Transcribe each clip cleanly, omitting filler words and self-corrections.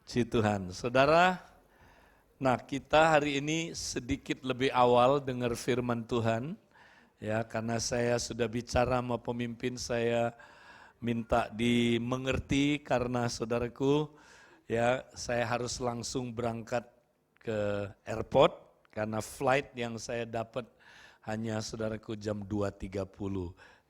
Puji Tuhan. Saudara, nah kita hari ini sedikit lebih awal dengar firman Tuhan. Ya, karena saya sudah bicara sama pemimpin, saya minta dimengerti karena saudaraku, ya saya harus langsung berangkat ke airport karena flight yang saya dapat hanya saudaraku jam 2.30.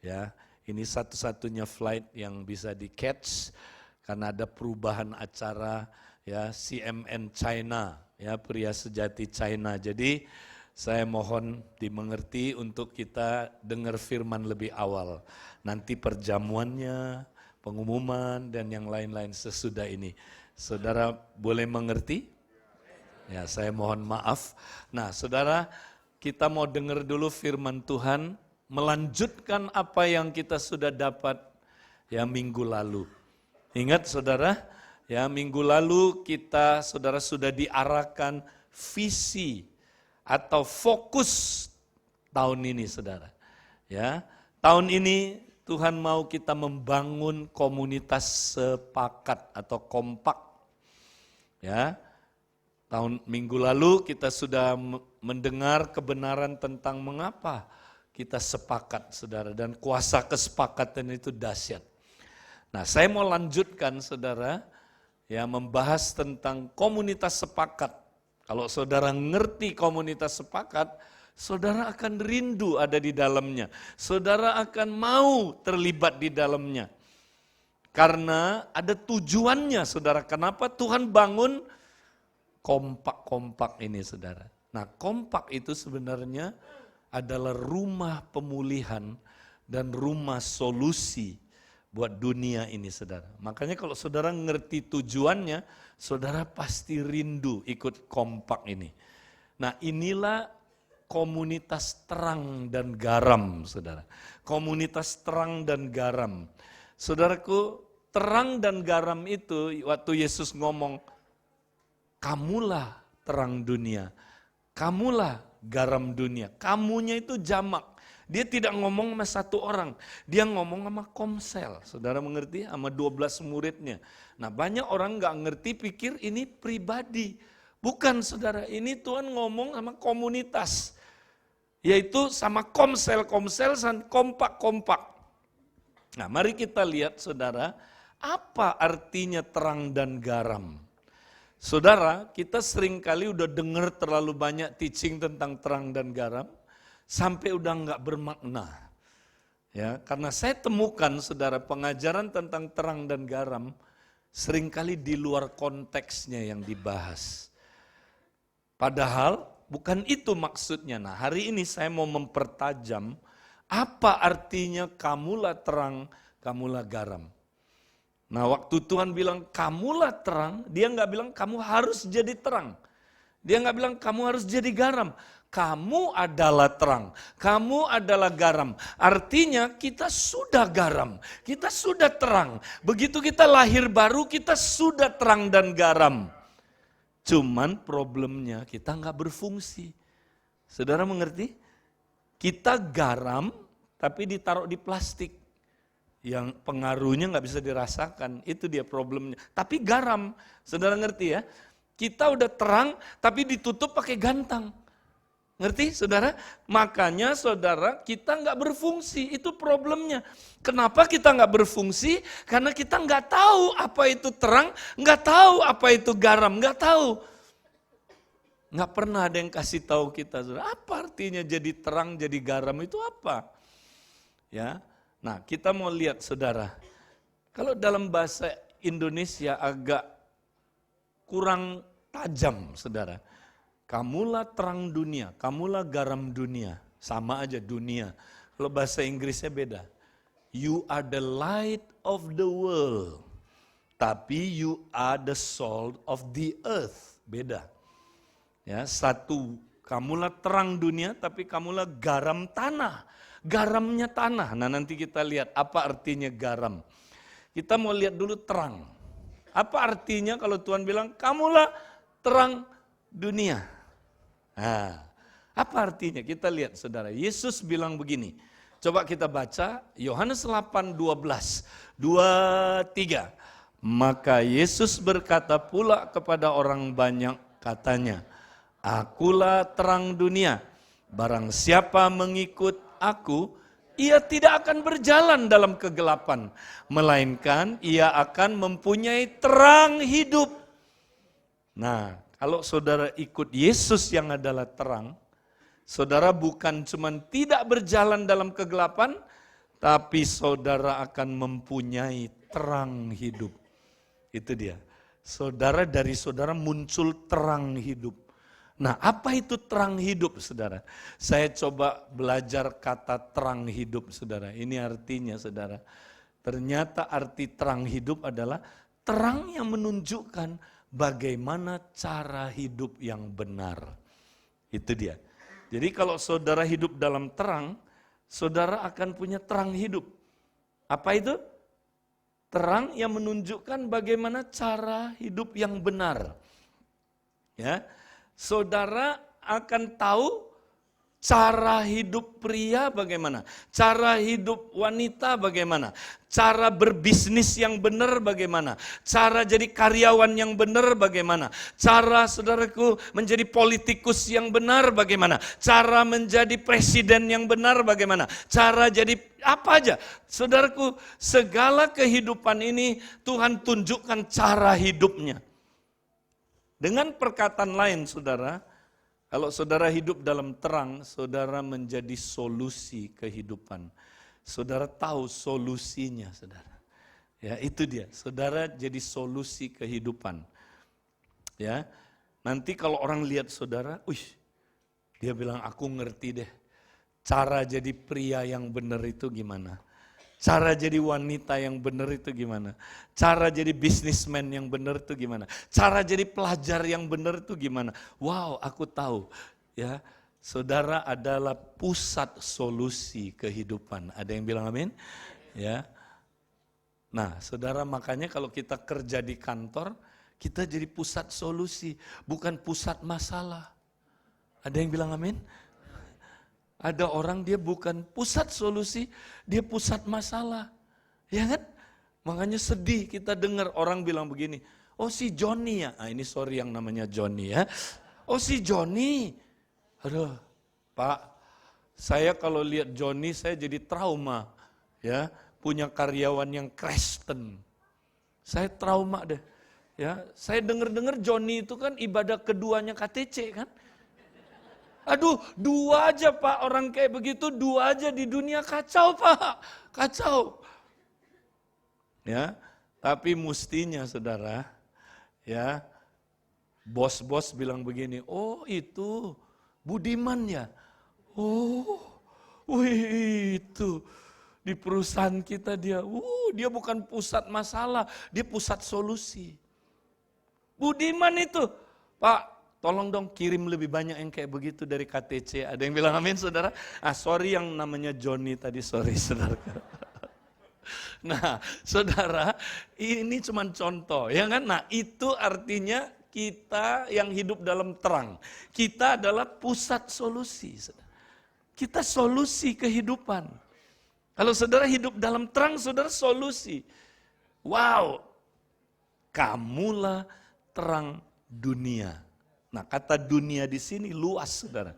Ya, ini satu-satunya flight yang bisa di catch karena ada perubahan acara ya CMN China, ya pria sejati China. Jadi saya mohon dimengerti untuk kita dengar firman lebih awal. Nanti perjamuannya, pengumuman dan yang lain-lain sesudah ini. Saudara boleh mengerti? Ya, saya mohon maaf. Nah, saudara, kita mau dengar dulu firman Tuhan, melanjutkan apa yang kita sudah dapat ya minggu lalu. Ingat saudara, ya minggu lalu kita saudara sudah diarahkan visi atau fokus tahun ini saudara. Ya, tahun ini Tuhan mau kita membangun komunitas sepakat atau kompak. Ya, minggu lalu kita sudah mendengar kebenaran tentang mengapa kita sepakat saudara, dan kuasa kesepakatan itu dahsyat. Nah, saya mau lanjutkan saudara, ya membahas tentang komunitas sepakat. Kalau saudara ngerti komunitas sepakat, saudara akan rindu ada di dalamnya. Saudara akan mau terlibat di dalamnya. Karena ada tujuannya saudara, kenapa Tuhan bangun kompak-kompak ini saudara. Nah, kompak itu sebenarnya adalah rumah pemulihan dan rumah solusi buat dunia ini saudara. Makanya kalau saudara ngerti tujuannya, saudara pasti rindu ikut kompak ini. Nah, inilah komunitas terang dan garam saudara. Komunitas terang dan garam. Saudaraku, terang dan garam itu waktu Yesus ngomong, kamulah terang dunia, kamulah garam dunia. Kamunya itu jamak. Dia tidak ngomong sama satu orang, dia ngomong sama komsel. Saudara mengerti? Sama 12 muridnya. Nah, banyak orang nggak ngerti, pikir ini pribadi. Bukan saudara, ini Tuhan ngomong sama komunitas. Yaitu sama komsel-komsel, kompak-kompak. Nah, mari kita lihat saudara, apa artinya terang dan garam. Saudara, kita seringkali udah dengar terlalu banyak teaching tentang terang dan garam, sampai udah nggak bermakna. Ya, karena saya temukan saudara pengajaran tentang terang dan garam seringkali di luar konteksnya yang dibahas. Padahal bukan itu maksudnya. Nah, hari ini saya mau mempertajam apa artinya kamulah terang, kamulah garam. Nah, waktu Tuhan bilang kamulah terang, dia nggak bilang kamu harus jadi terang. Dia nggak bilang kamu harus jadi garam. Kamu adalah terang, kamu adalah garam. Artinya kita sudah garam, kita sudah terang. Begitu kita lahir baru, kita sudah terang dan garam. Cuman problemnya kita nggak berfungsi. Saudara mengerti? Kita garam tapi ditaruh di plastik. Yang pengaruhnya nggak bisa dirasakan, itu dia problemnya. Tapi garam, saudara ngerti ya? Kita udah terang tapi ditutup pakai gantang. Ngerti saudara? Makanya saudara kita nggak berfungsi, itu problemnya. Kenapa kita nggak berfungsi? Karena kita nggak tahu apa itu terang, nggak tahu apa itu garam, nggak tahu. Nggak pernah ada yang kasih tahu kita, saudara. Apa artinya jadi terang, jadi garam itu apa? Ya, nah kita mau lihat saudara. Kalau dalam bahasa Indonesia agak kurang tajam saudara. Kamulah terang dunia, kamulah garam dunia. Sama aja dunia. Kalau bahasa Inggrisnya beda. You are the light of the world. Tapi you are the salt of the earth. Beda. Ya, satu, kamulah terang dunia, tapi kamulah garam tanah. Garamnya tanah. Nah, nanti kita lihat apa artinya garam. Kita mau lihat dulu terang. Apa artinya kalau Tuhan bilang, kamulah terang dunia. Nah, apa artinya? Kita lihat saudara, Yesus bilang begini. Coba kita baca Yohanes 8:12, 23. Maka Yesus berkata pula kepada orang banyak, katanya, Akulah terang dunia. Barang siapa mengikut aku, ia tidak akan berjalan dalam kegelapan, melainkan ia akan mempunyai terang hidup. Nah, kalau saudara ikut Yesus yang adalah terang, saudara bukan cuma tidak berjalan dalam kegelapan, tapi saudara akan mempunyai terang hidup. Itu dia. Dari saudara muncul terang hidup. Nah, apa itu terang hidup, saudara? Saya coba belajar kata terang hidup, saudara. Ini artinya, saudara. Ternyata arti terang hidup adalah terang yang menunjukkan bagaimana cara hidup yang benar. Itu dia. Jadi kalau saudara hidup dalam terang, saudara akan punya terang hidup. Apa itu? Terang yang menunjukkan bagaimana cara hidup yang benar. Ya. Saudara akan tahu cara hidup pria bagaimana, cara hidup wanita bagaimana, cara berbisnis yang benar bagaimana, cara jadi karyawan yang benar bagaimana, cara saudaraku menjadi politikus yang benar bagaimana, cara menjadi presiden yang benar bagaimana, cara jadi apa aja. Saudaraku, segala kehidupan ini Tuhan tunjukkan cara hidupnya. Dengan perkataan lain, saudara, kalau saudara hidup dalam terang, saudara menjadi solusi kehidupan. Saudara tahu solusinya, saudara. Ya, itu dia. Saudara jadi solusi kehidupan. Ya. Nanti kalau orang lihat saudara, dia bilang aku ngerti deh. Cara jadi pria yang benar itu gimana? Cara jadi wanita yang benar itu gimana? Cara jadi bisnismen yang benar itu gimana? Cara jadi pelajar yang benar itu gimana? Wow, aku tahu. Ya, saudara adalah pusat solusi kehidupan. Ada yang bilang amin? Ya. Nah, saudara, makanya kalau kita kerja di kantor, kita jadi pusat solusi, bukan pusat masalah. Ada yang bilang amin? Ada orang dia bukan pusat solusi, dia pusat masalah. Ya kan? Makanya sedih kita dengar orang bilang begini, oh si Johnny ya, ini sorry yang namanya Johnny ya. Oh si Johnny, aduh Pak, saya kalau lihat Johnny saya jadi trauma. Ya, punya karyawan yang Kristen. Saya trauma deh. Ya, saya dengar-dengar Johnny itu kan ibadah keduanya KTC kan. Aduh, 2 aja Pak, orang kayak begitu 2 aja di dunia kacau Pak, kacau. Ya, tapi mestinya saudara, ya, bos-bos bilang begini, oh itu Budiman ya, oh, wih itu di perusahaan kita dia bukan pusat masalah, dia pusat solusi. Budiman itu, Pak. Tolong dong kirim lebih banyak yang kayak begitu dari KTC. Ada yang bilang amin saudara? Sorry yang namanya Johnny tadi, sorry saudara. Nah saudara, ini cuma contoh ya kan. Nah itu artinya kita yang hidup dalam terang. Kita adalah pusat solusi. Saudara. Kita solusi kehidupan. Kalau saudara hidup dalam terang, saudara solusi. Wow, kamulah terang dunia. Nah kata dunia di sini luas saudara.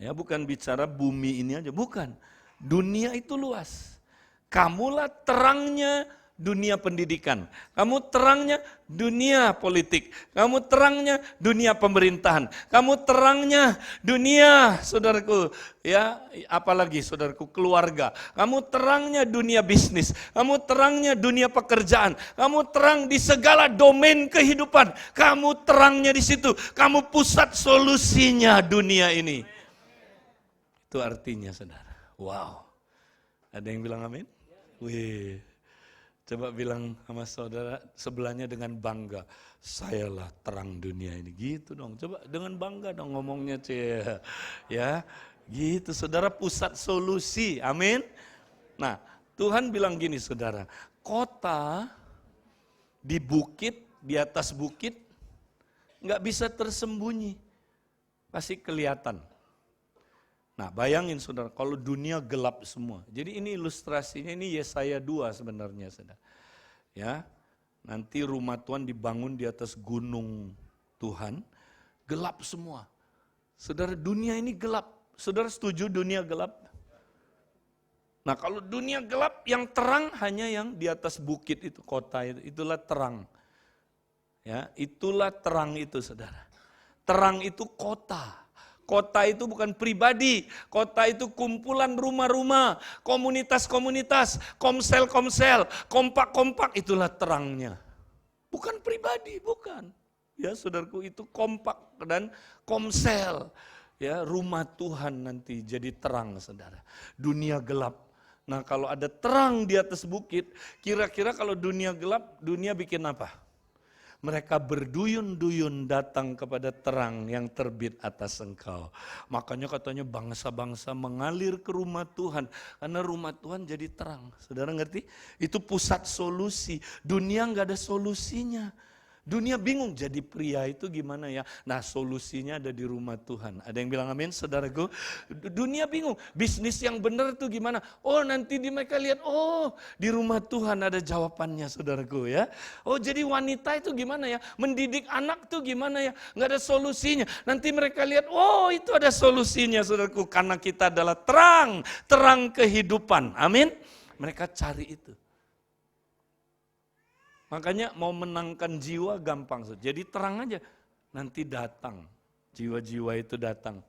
Ya bukan bicara bumi ini aja, bukan. Dunia itu luas. Kamulah terangnya dunia pendidikan. Kamu terangnya dunia politik. Kamu terangnya dunia pemerintahan. Kamu terangnya dunia saudaraku. Ya apalagi saudaraku keluarga. Kamu terangnya dunia bisnis. Kamu terangnya dunia pekerjaan. Kamu terang di segala domain kehidupan. Kamu terangnya di situ. Kamu pusat solusinya dunia ini. Itu artinya saudara. Wow. Ada yang bilang amin? Wih. Coba bilang sama saudara sebelahnya dengan bangga, sayalah terang dunia ini. Gitu dong, coba dengan bangga dong ngomongnya cie. Ya, gitu saudara pusat solusi, amin. Nah Tuhan bilang gini saudara, kota di bukit, di atas bukit gak bisa tersembunyi, pasti kelihatan. Nah bayangin saudara, kalau dunia gelap semua. Jadi ini ilustrasinya, ini Yesaya 2 sebenarnya saudara. Ya, Nanti rumah Tuhan dibangun di atas gunung Tuhan, gelap semua. Saudara, dunia ini gelap. Saudara setuju dunia gelap? Nah, kalau dunia gelap, yang terang hanya yang di atas bukit itu, kota itu, itulah terang. Ya, itulah terang itu, saudara. Terang itu kota. Kota itu bukan pribadi, kota itu kumpulan rumah-rumah, komunitas-komunitas, komsel-komsel, kompak-kompak, itulah terangnya. Bukan pribadi, bukan. Ya, saudaraku, itu kompak dan komsel. Ya, rumah Tuhan nanti jadi terang, saudara. Dunia gelap. Nah, kalau ada terang di atas bukit, kira-kira kalau dunia gelap, dunia bikin apa? Mereka berduyun-duyun datang kepada terang yang terbit atas engkau. Makanya katanya bangsa-bangsa mengalir ke rumah Tuhan. Karena rumah Tuhan jadi terang. Saudara ngerti? Itu pusat solusi. Dunia nggak ada solusinya. Dunia bingung jadi pria itu gimana ya. Nah, solusinya ada di rumah Tuhan. Ada yang bilang amin, saudaraku? Dunia bingung, bisnis yang benar itu gimana? Oh, nanti mereka lihat, oh di rumah Tuhan ada jawabannya, saudaraku ya. Oh, jadi wanita itu gimana ya? Mendidik anak itu gimana ya? Nggak ada solusinya. Nanti mereka lihat, oh itu ada solusinya, saudaraku. Karena kita adalah terang, terang kehidupan. Amin. Mereka cari itu. Makanya mau menangkan jiwa gampang. Jadi terang aja. Nanti datang. Jiwa-jiwa itu datang.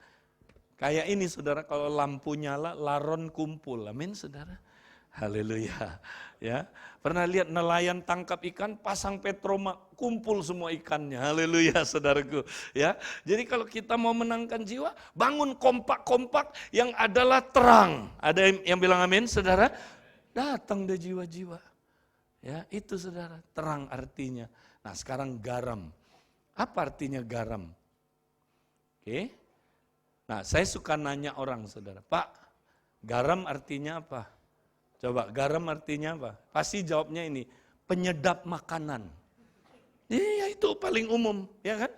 Kayak ini saudara, kalau lampu nyala, laron kumpul. Amin saudara. Haleluya. Ya, pernah lihat nelayan tangkap ikan, pasang petroma, kumpul semua ikannya. Haleluya saudaraku. Ya, jadi kalau kita mau menangkan jiwa, bangun kompak-kompak yang adalah terang. Ada yang bilang amin saudara? Datang deh jiwa-jiwa. Ya, itu saudara, terang artinya. Nah, sekarang garam. Apa artinya garam? Oke. Nah, saya suka nanya orang, saudara. Pak, garam artinya apa? Coba, garam artinya apa? Pasti jawabnya ini, penyedap makanan. Iya, itu paling umum, ya kan?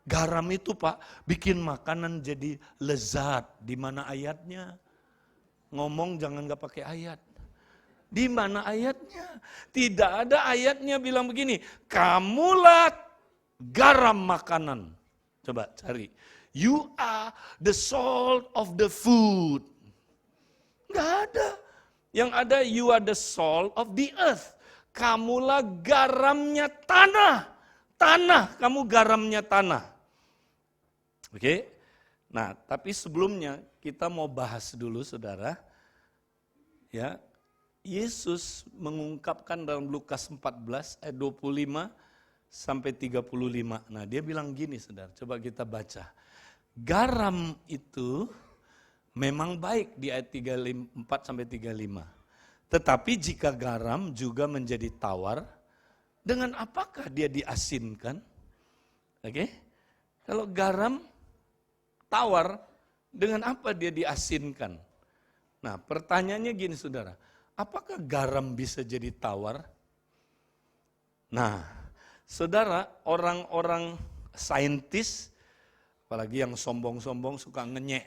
Garam itu, Pak, bikin makanan jadi lezat. Di mana ayatnya? Ngomong jangan nggak pakai ayat. Di mana ayatnya? Tidak ada ayatnya bilang begini, kamulah garam makanan. Coba cari. You are the salt of the food. Enggak ada. Yang ada you are the salt of the earth. Kamulah garamnya tanah. Tanah, kamu garamnya tanah. Oke? Nah, tapi sebelumnya kita mau bahas dulu saudara. Ya, Yesus mengungkapkan dalam Lukas 14 ayat 25 sampai 35. Nah, dia bilang gini saudara, coba kita baca. Garam itu memang baik di ayat 34 sampai 35. Tetapi jika garam juga menjadi tawar, dengan apakah dia diasinkan? Oke? Kalau garam tawar, dengan apa dia diasinkan? Nah, pertanyaannya gini saudara. Apakah garam bisa jadi tawar? Nah, saudara, orang-orang saintis, apalagi yang sombong-sombong suka ngenyek.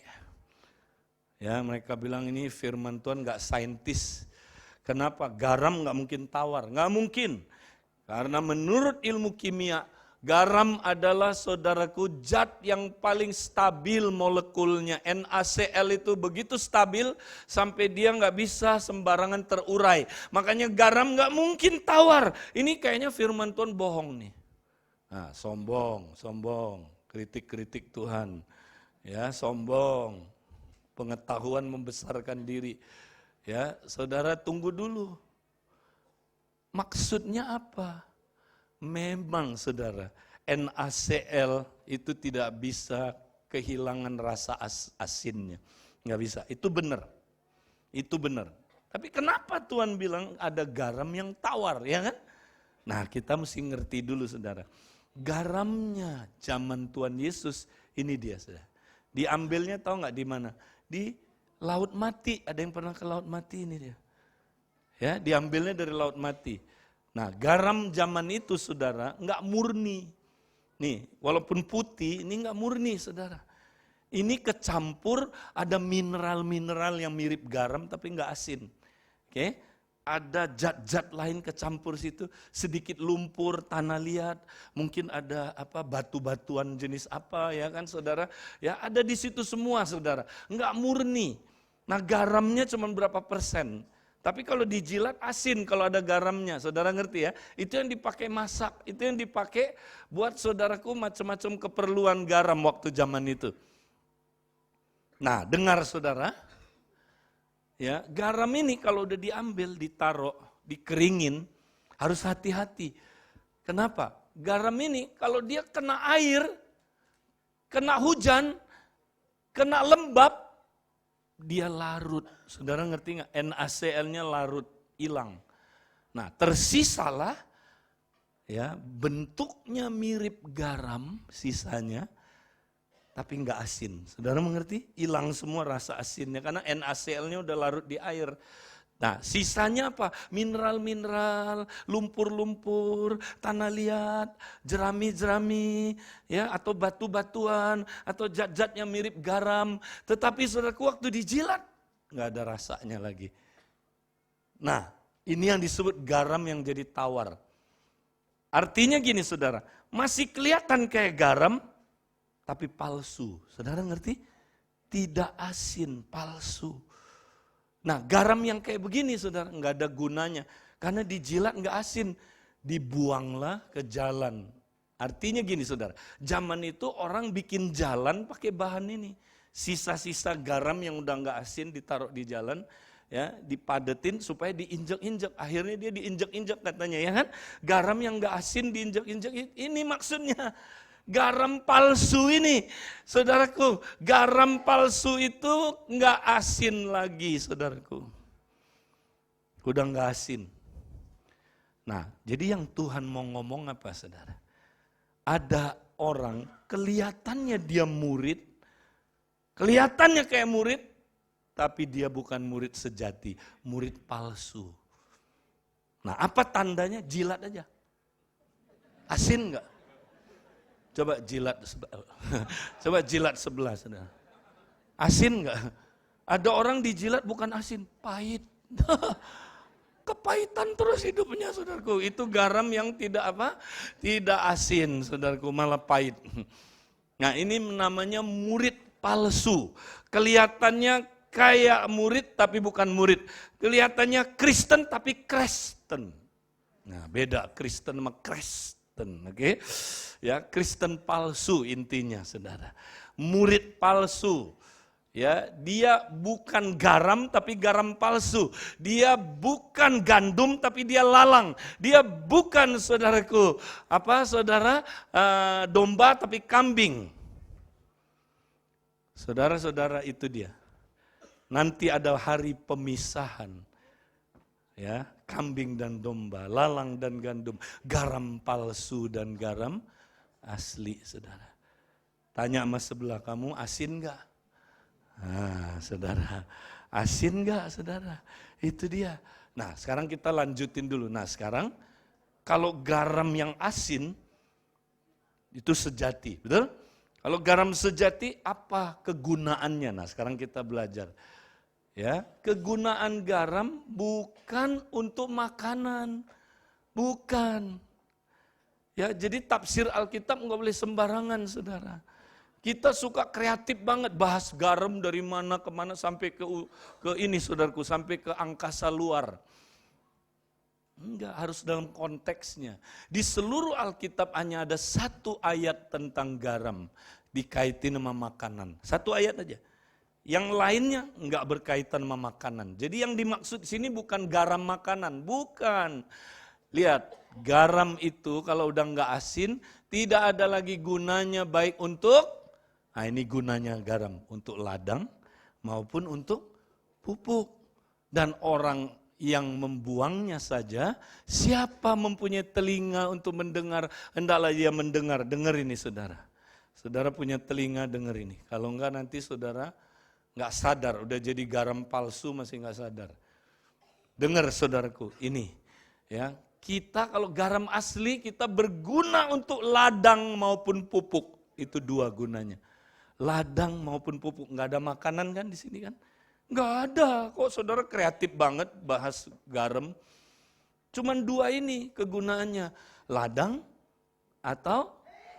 Ya, mereka bilang ini firman Tuhan gak saintis. Kenapa? Garam gak mungkin tawar. Gak mungkin. Karena menurut ilmu kimia, garam adalah saudaraku zat yang paling stabil molekulnya. NaCl itu begitu stabil sampai dia nggak bisa sembarangan terurai. Makanya garam nggak mungkin tawar. Ini kayaknya firman Tuhan bohong nih. Nah, sombong, kritik-kritik Tuhan. Ya, sombong, pengetahuan membesarkan diri. Ya, saudara tunggu dulu. Maksudnya apa? Memang saudara, NaCl itu tidak bisa kehilangan rasa asinnya. Nggak bisa, itu benar. Itu benar. Tapi kenapa Tuhan bilang ada garam yang tawar, ya kan? Nah, kita mesti ngerti dulu saudara. Garamnya zaman Tuhan Yesus, ini dia saudara. Diambilnya tahu nggak di mana? Di Laut Mati, ada yang pernah ke Laut Mati ini dia. Ya, diambilnya dari Laut Mati. Nah, garam zaman itu saudara enggak murni. Nih, walaupun putih, ini enggak murni saudara. Ini kecampur ada mineral-mineral yang mirip garam tapi enggak asin. Oke? ada zat-zat lain kecampur situ, sedikit lumpur, tanah liat, mungkin ada batu-batuan jenis apa ya kan saudara, ya ada di situ semua saudara, enggak murni. Nah garamnya cuma berapa persen, tapi kalau dijilat asin kalau ada garamnya, saudara ngerti ya, itu yang dipakai masak, itu yang dipakai buat saudaraku macam-macam keperluan garam waktu zaman itu. Nah dengar saudara, ya, garam ini kalau udah diambil, ditaruh, dikeringin, harus hati-hati. Kenapa? Garam ini kalau dia kena air, kena hujan, kena lembab, dia larut. Saudara ngerti nggak? NaCl-nya larut, hilang. Nah, tersisalah ya bentuknya mirip garam sisanya, tapi enggak asin. Saudara mengerti? Hilang semua rasa asinnya karena NaCl-nya udah larut di air. Nah, sisanya apa? Mineral-mineral, lumpur-lumpur, tanah liat, jerami-jerami, ya atau batu-batuan, atau zat-zat yang mirip garam. Tetapi saudaraku waktu dijilat enggak ada rasanya lagi. Nah, ini yang disebut garam yang jadi tawar. Artinya gini saudara, masih kelihatan kayak garam, tapi palsu. Saudara ngerti? Tidak asin, palsu. Nah garam yang kayak begini saudara, nggak ada gunanya. Karena dijilat nggak asin, dibuanglah ke jalan. Artinya gini saudara, zaman itu orang bikin jalan pakai bahan ini. Sisa-sisa garam yang udah nggak asin ditaruh di jalan, ya dipadetin supaya diinjek-injek. Akhirnya dia diinjek-injek katanya ya kan. Garam yang nggak asin diinjek-injek, ini maksudnya. Garam palsu ini, saudaraku, garam palsu itu nggak asin lagi, saudaraku. Udah nggak asin. Nah, jadi yang Tuhan mau ngomong apa, saudara? Ada orang kelihatannya dia murid, kelihatannya kayak murid, tapi dia bukan murid sejati, murid palsu. Nah, apa tandanya? Jilat aja. Asin nggak? Coba jilat sebelah, saudara. Asin nggak? Ada orang dijilat bukan asin, pahit. Kepahitan terus hidupnya, saudaraku. Itu garam yang tidak tidak asin, saudaraku, malah pahit. Nah ini namanya murid palsu. Kelihatannya kayak murid tapi bukan murid. Kelihatannya Kristen tapi Kristen. Nah beda Kristen sama Kristen, oke? Ya, Kristen palsu intinya, saudara. Murid palsu. Ya, dia bukan garam tapi garam palsu. Dia bukan gandum tapi dia lalang. Dia bukan saudaraku, saudara, domba tapi kambing. Saudara-saudara itu dia. Nanti ada hari pemisahan. Ya, kambing dan domba, lalang dan gandum, garam palsu dan garam asli, saudara. Tanya sama sebelah kamu, asin gak? Nah, saudara, asin gak, saudara? Itu dia. Nah, sekarang kita lanjutin dulu. Nah, sekarang kalau garam yang asin itu sejati, betul? Kalau garam sejati apa kegunaannya? Nah, sekarang kita belajar. Ya, kegunaan garam bukan untuk makanan, bukan. Ya, jadi tafsir Alkitab nggak boleh sembarangan, saudara. Kita suka kreatif banget bahas garam dari mana ke mana sampai ke ini, saudaraku, sampai ke angkasa luar. Enggak, harus dalam konteksnya. Di seluruh Alkitab hanya ada satu ayat tentang garam dikaitin sama makanan. Satu ayat aja. Yang lainnya enggak berkaitan sama makanan. Jadi yang dimaksud sini bukan garam makanan, bukan. Lihat, garam itu kalau udah enggak asin, tidak ada lagi gunanya baik untuk, nah ini gunanya garam, untuk ladang maupun untuk pupuk. Dan orang yang membuangnya saja, siapa mempunyai telinga untuk mendengar, hendaklah dia mendengar. Dengar ini saudara. Saudara punya telinga, dengar ini. Kalau enggak nanti saudara enggak sadar, udah jadi garam palsu masih enggak sadar. Dengar saudaraku, ini ya. Kita kalau garam asli kita berguna untuk ladang maupun pupuk. Itu dua gunanya. Ladang maupun pupuk. Enggak ada makanan kan di sini kan? Nggak ada, kok saudara kreatif banget bahas garam. Cuman dua ini kegunaannya, ladang atau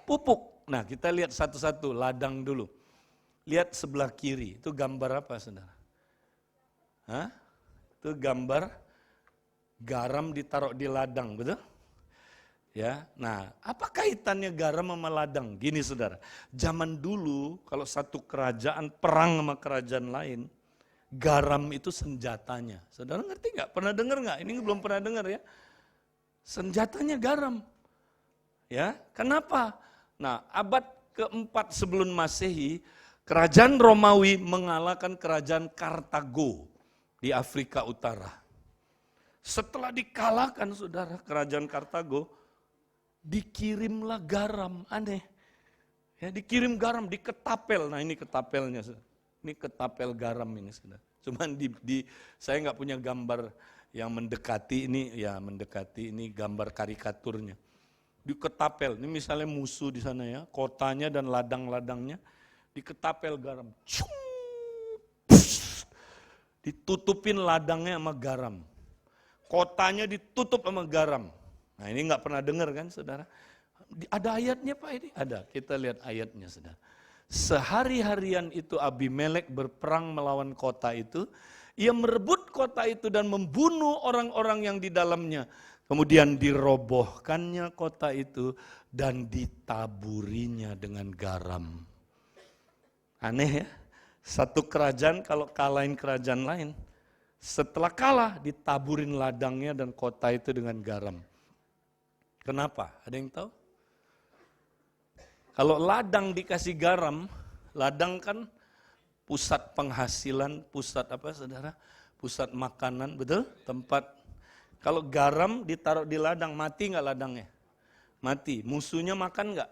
pupuk. Nah kita lihat satu-satu, ladang dulu. Lihat sebelah kiri, itu gambar apa saudara? Hah? Itu gambar garam ditaruh di ladang, betul? Ya, nah apa kaitannya garam sama ladang? Gini saudara, zaman dulu kalau satu kerajaan perang sama kerajaan lain, garam itu senjatanya. Saudara ngerti nggak? Pernah dengar nggak? Ini belum pernah dengar ya. Senjatanya garam. Ya, kenapa? Nah, abad keempat sebelum Masehi, kerajaan Romawi mengalahkan kerajaan Kartago di Afrika Utara. Setelah dikalahkan saudara kerajaan Kartago, dikirimlah garam, aneh. Ya, dikirim garam di ketapel. Nah ini ketapelnya. Ini ketapel garam ini sudah. Cuman saya nggak punya gambar yang mendekati ini, ya mendekati ini gambar karikaturnya. Di ketapel, ini misalnya musuh di sana ya, kotanya dan ladang-ladangnya, di ketapel garam. Ditutupin ladangnya sama garam. Kotanya ditutup sama garam. Nah ini nggak pernah dengar kan saudara? Ada ayatnya Pak ini? Ada, kita lihat ayatnya saudara. Sehari-harian itu Abimelek berperang melawan kota itu. Ia merebut kota itu dan membunuh orang-orang yang di dalamnya. Kemudian dirobohkannya kota itu dan ditaburinya dengan garam. Aneh ya, satu kerajaan kalau kalahin kerajaan lain, setelah kalah ditaburin ladangnya dan kota itu dengan garam. Kenapa? Ada yang tahu? Kalau ladang dikasih garam, ladang kan pusat penghasilan, pusat apa saudara? Pusat makanan, betul? Tempat. Kalau garam ditaruh di ladang, mati nggak ladangnya? Mati. Musuhnya makan nggak?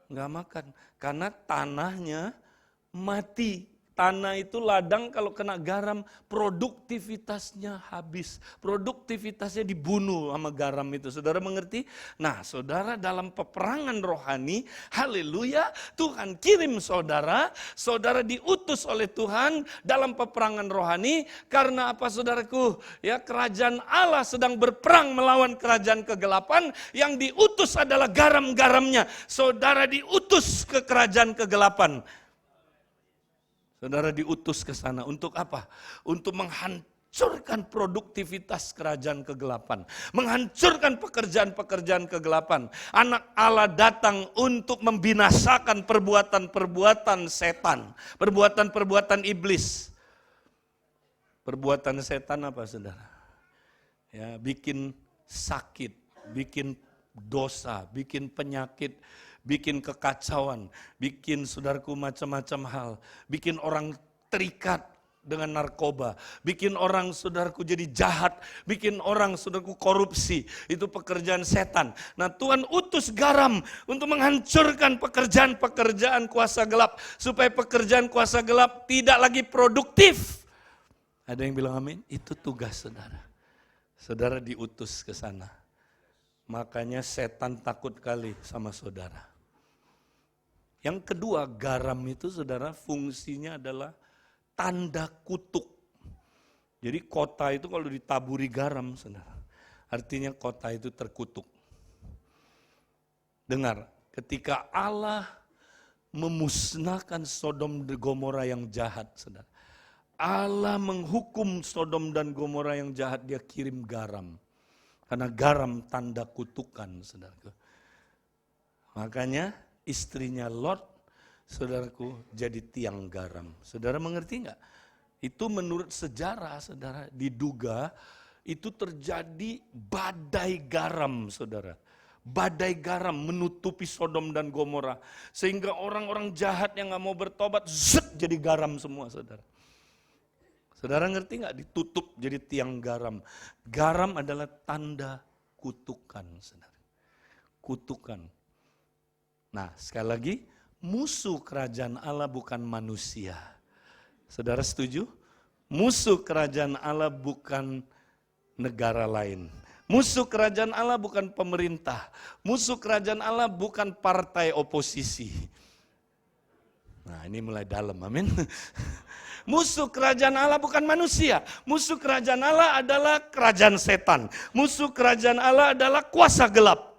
Nggak makan. Karena tanahnya mati. Tanah itu ladang kalau kena garam, produktivitasnya habis. Produktivitasnya dibunuh sama garam itu. Saudara mengerti? Nah saudara dalam peperangan rohani, haleluya, Tuhan kirim saudara, saudara diutus oleh Tuhan dalam peperangan rohani. Karena apa saudaraku? Ya kerajaan Allah sedang berperang melawan kerajaan kegelapan, yang diutus adalah garam-garamnya. Saudara diutus ke kerajaan kegelapan. Saudara diutus ke sana untuk apa? Untuk menghancurkan produktivitas kerajaan kegelapan. Menghancurkan pekerjaan-pekerjaan kegelapan. Anak Allah datang untuk membinasakan perbuatan-perbuatan setan. Perbuatan-perbuatan iblis. Perbuatan setan apa saudara? Ya, bikin sakit, bikin dosa, bikin penyakit, bikin kekacauan, bikin saudaraku macam-macam hal, bikin orang terikat dengan narkoba, bikin orang saudaraku jadi jahat, bikin orang saudaraku korupsi, itu pekerjaan setan. Nah Tuhan utus garam untuk menghancurkan pekerjaan-pekerjaan kuasa gelap, supaya pekerjaan kuasa gelap tidak lagi produktif. Ada yang bilang amin? Itu tugas saudara. Saudara diutus ke sana. Makanya setan takut kali sama saudara. Yang kedua, garam itu saudara fungsinya adalah tanda kutuk. Jadi kota itu kalau ditaburi garam saudara, artinya kota itu terkutuk. Dengar, ketika Allah memusnahkan Sodom dan Gomora yang jahat saudara, Allah menghukum Sodom dan Gomora yang jahat, dia kirim garam. Karena garam tanda kutukan saudara. Makanya istrinya Lot, saudaraku, jadi tiang garam. Saudara mengerti enggak? Itu menurut sejarah, saudara, diduga itu terjadi badai garam, saudara. Badai garam menutupi Sodom dan Gomora. Sehingga orang-orang jahat yang gak mau bertobat, jadi garam semua, saudara. Saudara ngerti enggak? Ditutup jadi tiang garam. Garam adalah tanda kutukan, saudara. Kutukan. Nah, sekali lagi, musuh kerajaan Allah bukan manusia. Saudara setuju? Musuh kerajaan Allah bukan negara lain. Musuh kerajaan Allah bukan pemerintah. Musuh kerajaan Allah bukan partai oposisi. Nah, ini mulai dalam, amin. Musuh kerajaan Allah bukan manusia. Musuh kerajaan Allah adalah kerajaan setan. Musuh kerajaan Allah adalah kuasa gelap.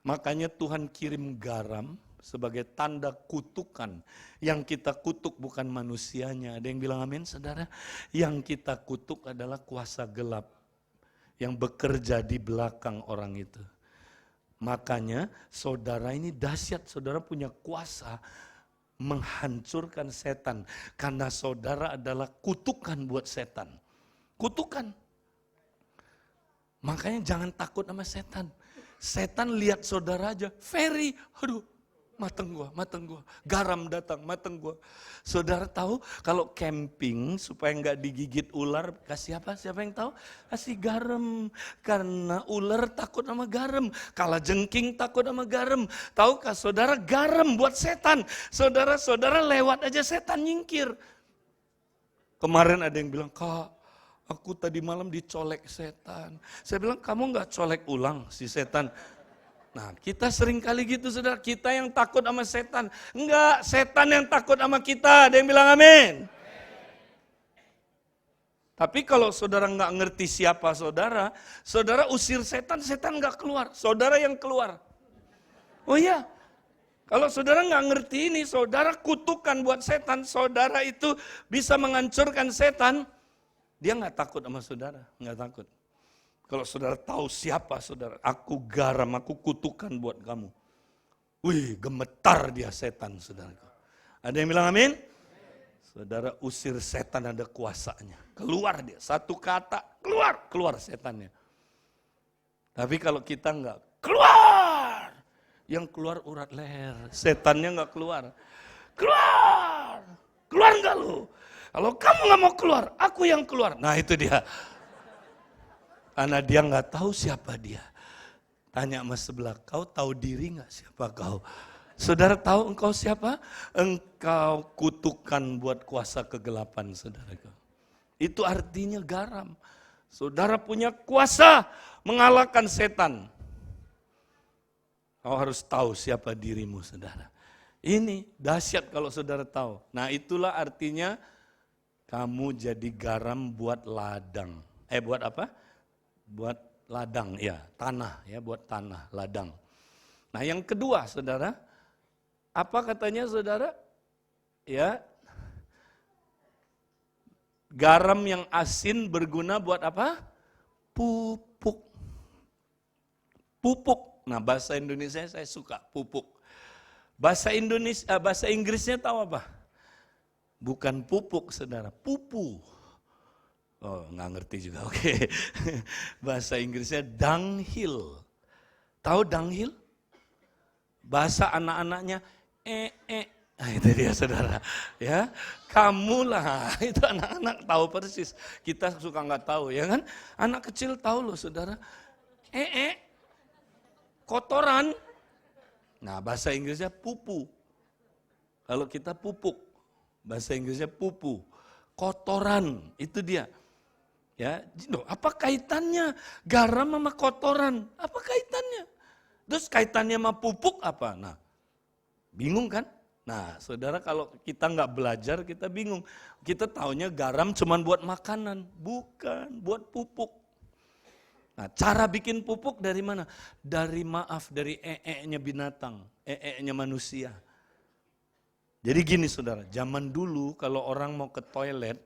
Makanya Tuhan kirim garam sebagai tanda kutukan. Yang kita kutuk bukan manusianya. Ada yang bilang amin, saudara? Yang kita kutuk adalah kuasa gelap yang bekerja di belakang orang itu. Makanya saudara ini dahsyat, saudara punya kuasa menghancurkan setan. Karena saudara adalah kutukan buat setan. Kutukan. Makanya jangan takut sama setan. Setan lihat saudara aja, Ferry, aduh, mateng gua, garam datang, mateng gua. Saudara tahu kalau camping supaya nggak digigit ular, kasih apa? Siapa yang tahu? Kasih garam, karena ular takut sama garam. Kalajengking takut sama garam. Tahukah saudara, garam buat setan. Saudara-saudara lewat aja setan nyingkir. Kemarin ada yang bilang, Kak, aku tadi malam dicolek setan. Saya bilang, kamu nggak colek ulang si setan? Nah, kita sering kali gitu, saudara. Kita yang takut sama setan. Enggak, setan yang takut sama kita. Ada yang bilang amin. Tapi kalau saudara nggak ngerti siapa saudara, saudara usir setan, setan nggak keluar. Saudara yang keluar. Oh iya, kalau saudara nggak ngerti ini, saudara kutukan buat setan. Saudara itu bisa menghancurkan setan. Dia nggak takut sama saudara, nggak takut. Kalau saudara tahu siapa saudara, aku garam, aku kutukan buat kamu. Wih, gemetar dia setan, saudara. Ada yang bilang amin? Saudara usir setan, ada kuasanya. Keluar dia, satu kata, keluar setannya. Tapi kalau kita enggak, keluar. Yang keluar urat leher, setannya enggak keluar. Keluar enggak lu? Kalau kamu enggak mau keluar, aku yang keluar. Nah itu dia. Karena dia nggak tahu siapa dia. Tanya sama sebelah, kau tahu diri nggak siapa kau? Saudara tahu engkau siapa? Engkau kutukan buat kuasa kegelapan, saudara. Itu artinya garam. Saudara punya kuasa mengalahkan setan. Kau harus tahu siapa dirimu, saudara. Ini dahsyat kalau saudara tahu. Nah itulah artinya kamu jadi garam buat ladang. Buat apa? Buat ladang, ya, tanah, ya, buat tanah, ladang. Nah, yang kedua, saudara, apa katanya, saudara? Ya, garam yang asin berguna buat apa? Pupuk. Pupuk. Nah, bahasa Indonesia saya suka, pupuk. Bahasa Inggrisnya tahu apa? Bukan pupuk, saudara, pupu. Oh, nggak ngerti juga, oke. Bahasa Inggrisnya dunghill. Tahu dunghill? Bahasa anak-anaknya Nah, itu dia, saudara. Ya, kamu lah, itu anak-anak tahu persis. Kita suka nggak tahu, ya kan? Anak kecil tahu loh, saudara. Kotoran. Nah, bahasa Inggrisnya pupu. Kalau kita pupuk, bahasa Inggrisnya pupu. Kotoran, itu dia. Ya, apa kaitannya garam sama kotoran? Apa kaitannya? Terus kaitannya sama pupuk apa? Nah, bingung kan? Nah, saudara kalau kita nggak belajar kita bingung. Kita taunya garam cuma buat makanan, bukan buat pupuk. Nah, cara bikin pupuk dari mana? Dari ee-nya binatang, ee-nya manusia. Jadi gini saudara, zaman dulu kalau orang mau ke toilet,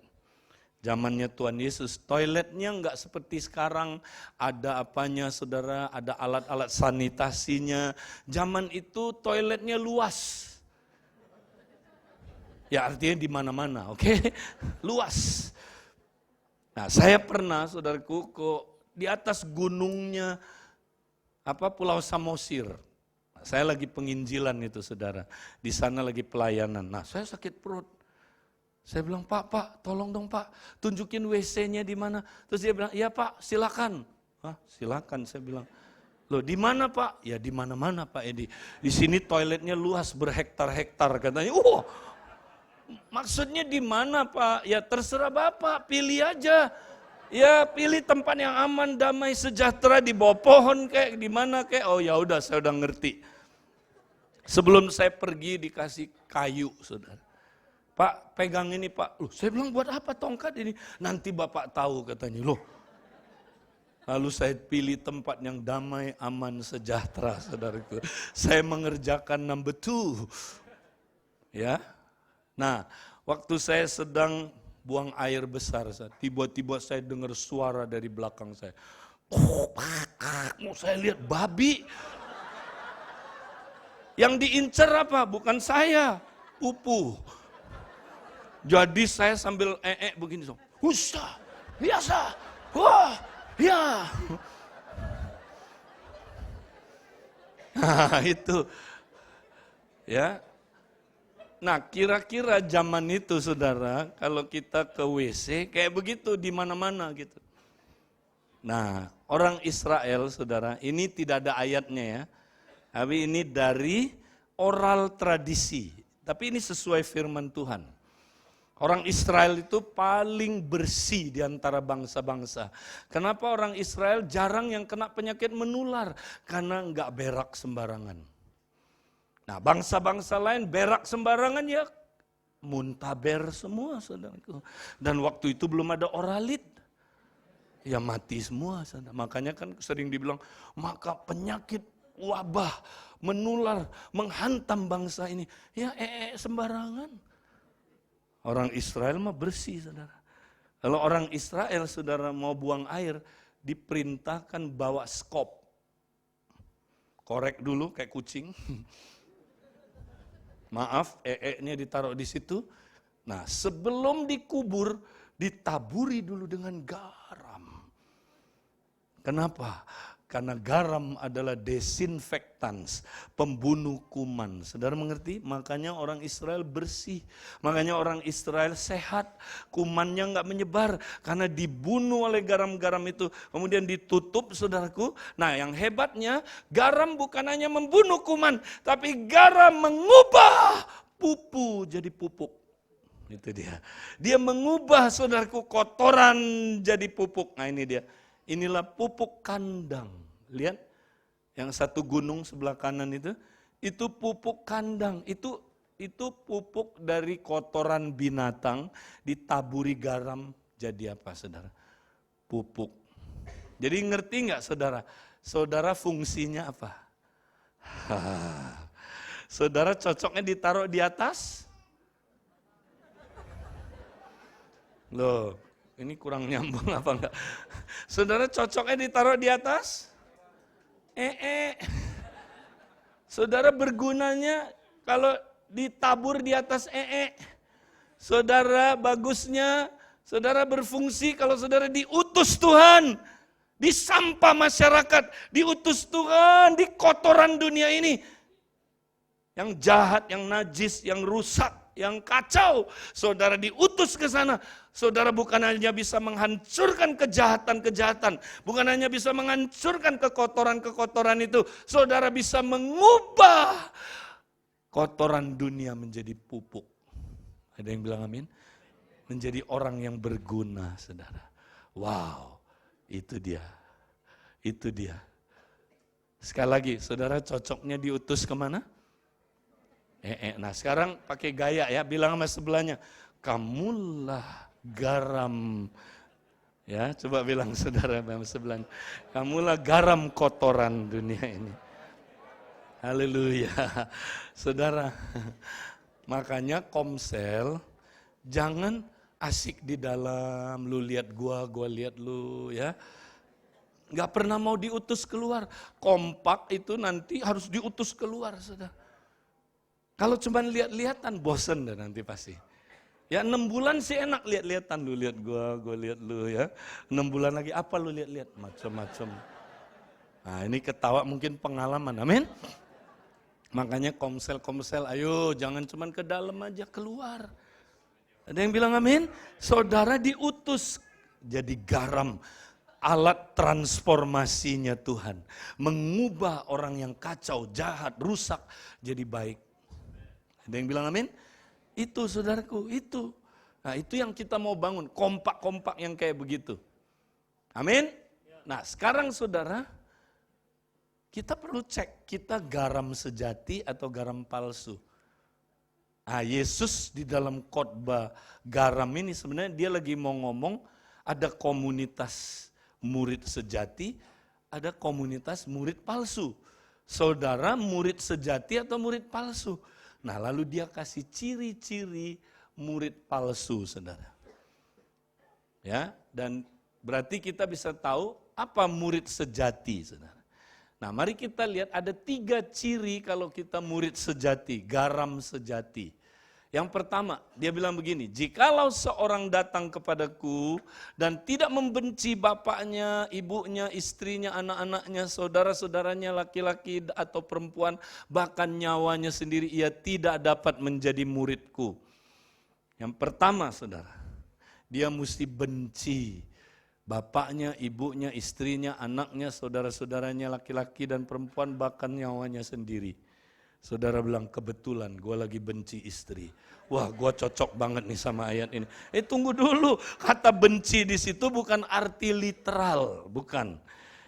zamannya Tuhan Yesus, toiletnya enggak seperti sekarang, ada apanya saudara, ada alat-alat sanitasinya. Zaman itu toiletnya luas. Ya artinya di mana-mana, oke? Luas. Nah saya pernah saudaraku di atas gunungnya Pulau Samosir. Saya lagi penginjilan itu saudara, di sana lagi pelayanan. Nah saya sakit perut. Saya bilang, Pak, tolong dong Pak, tunjukin WC-nya di mana. Terus dia bilang, iya Pak, silakan. Hah, silakan, saya bilang. Loh, di mana Pak? Ya di mana-mana Pak Edi. Di sini toiletnya luas berhektar-hektar katanya. Maksudnya di mana Pak? Ya terserah Bapak, pilih aja. Ya pilih tempat yang aman, damai, sejahtera, di bawah pohon kayak di mana kayak. Oh ya udah, saya udah ngerti. Sebelum saya pergi dikasih kayu, saudara. Pak, pegang ini Pak. Loh, saya bilang buat apa tongkat ini? Nanti Bapak tahu katanya. Loh. Lalu saya pilih tempat yang damai, aman, sejahtera, saudaraku. Saya mengerjakan number 2. Ya. Nah, waktu saya sedang buang air besar, tiba-tiba saya dengar suara dari belakang saya. Saya lihat babi. Yang diincar apa? Bukan saya, pupu. Jadi saya sambil begini, husa, biasa, wah, ya. Nah itu, ya. Nah kira-kira zaman itu saudara, kalau kita ke WC kayak begitu di mana-mana gitu. Nah orang Israel saudara, ini tidak ada ayatnya ya. Tapi ini dari oral tradisi. Tapi ini sesuai firman Tuhan. Orang Israel itu paling bersih di antara bangsa-bangsa. Kenapa orang Israel jarang yang kena penyakit menular? Karena enggak berak sembarangan. Nah bangsa-bangsa lain berak sembarangan ya muntaber semua saudaraku. Dan waktu itu belum ada oralit. Ya mati semua saudara. Makanya kan sering dibilang maka penyakit wabah menular, menghantam bangsa ini. Ya sembarangan. Orang Israel mah bersih saudara. Kalau orang Israel saudara mau buang air, diperintahkan bawa skop. Korek dulu kayak kucing. Maaf, nya ditaruh di situ. Nah sebelum dikubur, ditaburi dulu dengan garam. Kenapa? Karena garam adalah desinfektans, pembunuh kuman. Saudara mengerti? Makanya orang Israel bersih. Makanya orang Israel sehat. Kumannya enggak menyebar. Karena dibunuh oleh garam-garam itu. Kemudian ditutup saudaraku. Nah yang hebatnya, garam bukan hanya membunuh kuman. Tapi garam mengubah pupu jadi pupuk. Itu dia. Dia mengubah saudaraku kotoran jadi pupuk. Nah ini dia. Inilah pupuk kandang. Lihat, yang satu gunung sebelah kanan itu pupuk kandang. Itu pupuk dari kotoran binatang ditaburi garam jadi apa saudara? Pupuk. Jadi ngerti nggak saudara? Saudara fungsinya apa? Saudara cocoknya ditaruh di atas? Loh. Ini kurang nyambung apa enggak? Saudara cocoknya ditaruh di atas? Saudara bergunanya kalau ditabur di atas Saudara bagusnya, saudara berfungsi kalau saudara diutus Tuhan. Di sampah masyarakat, diutus Tuhan di kotoran dunia ini. Yang jahat, yang najis, yang rusak, yang kacau. Saudara diutus ke sana. Saudara bukan hanya bisa menghancurkan kejahatan-kejahatan. Bukan hanya bisa menghancurkan kekotoran-kekotoran itu. Saudara bisa mengubah kotoran dunia menjadi pupuk. Ada yang bilang amin? Menjadi orang yang berguna, saudara. Wow, itu dia. Itu dia. Sekali lagi, saudara cocoknya diutus kemana? Nah sekarang pakai gaya ya, bilang sama sebelahnya, kamulah garam. Ya, coba bilang saudara sama sebelahnya, kamulah garam kotoran dunia ini. Haleluya. Saudara, makanya Komsel jangan asik di dalam, lu lihat gua lihat lu ya. Gak pernah mau diutus keluar. Kompak itu nanti harus diutus keluar, saudara. Kalau cuma lihat-lihatan bosen deh nanti pasti. Ya 6 bulan sih enak lihat-lihatan, lu lihat gua lihat lu ya. 6 bulan lagi apa lu lihat-lihat, macam-macam. Nah ini ketawa mungkin pengalaman, amin. Makanya komsel, ayo jangan cuma ke dalam aja, keluar. Ada yang bilang amin? Saudara diutus jadi garam, alat transformasinya Tuhan. Mengubah orang yang kacau, jahat, rusak jadi baik. Ada yang bilang amin? Itu saudaraku, itu. Nah itu yang kita mau bangun, kompak-kompak yang kayak begitu. Amin? Nah sekarang saudara, kita perlu cek, kita garam sejati atau garam palsu. Yesus di dalam khotbah garam ini sebenarnya dia lagi mau ngomong ada komunitas murid sejati, ada komunitas murid palsu. Saudara murid sejati atau murid palsu? Nah lalu dia kasih ciri-ciri murid palsu, saudara. Ya, dan berarti kita bisa tahu apa murid sejati, saudara. Nah mari kita lihat ada 3 ciri kalau kita murid sejati, garam sejati. Yang pertama, dia bilang begini, jikalau seorang datang kepadaku dan tidak membenci bapaknya, ibunya, istrinya, anak-anaknya, saudara-saudaranya, laki-laki atau perempuan, bahkan nyawanya sendiri, ia tidak dapat menjadi muridku. Yang pertama, saudara, dia mesti benci bapaknya, ibunya, istrinya, anaknya, saudara-saudaranya, laki-laki dan perempuan, bahkan nyawanya sendiri. Saudara bilang, kebetulan gue lagi benci istri. Wah, gue cocok banget nih sama ayat ini. Tunggu dulu, kata benci di situ bukan arti literal, bukan.